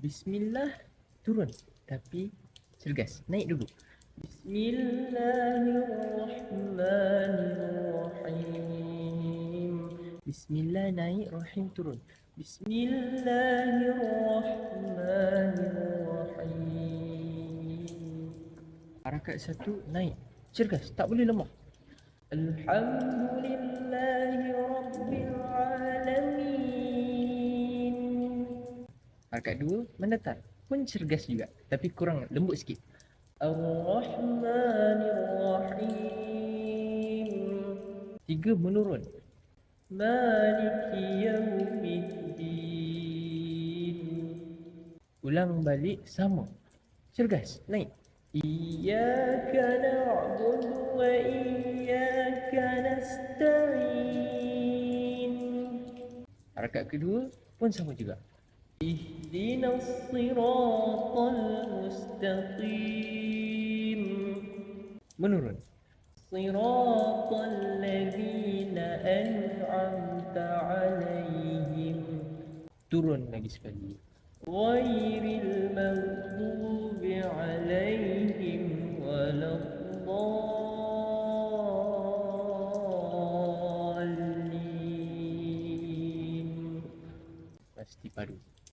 Bismillah turun, tapi cergas. Naik dulu. Bismillahirrahmanirrahim. Bismillah naik, rahim turun. Bismillahirrahmanirrahim. Harakat satu naik, cergas, tak boleh lemah. Alhamdulillahi Rabbil Alamin. Harakat dua mendatar, pun cergas juga, tapi kurang lembut sikit. Ar-Rahmanir-Rahim. Tiga menurun. Maliki Yawmiddin. Ulang balik sama, cergas, naik. Iyyaka na'budu wa iyyaka nasta'in. Harakat kedua pun sama juga. Ihdinas siratal mustaqim. Menurun. Siratal ladzina an'amta 'alaihim. Turun lagi sekali. Ghairil maghdubi 'alaihim waladdallin. Pasti padu.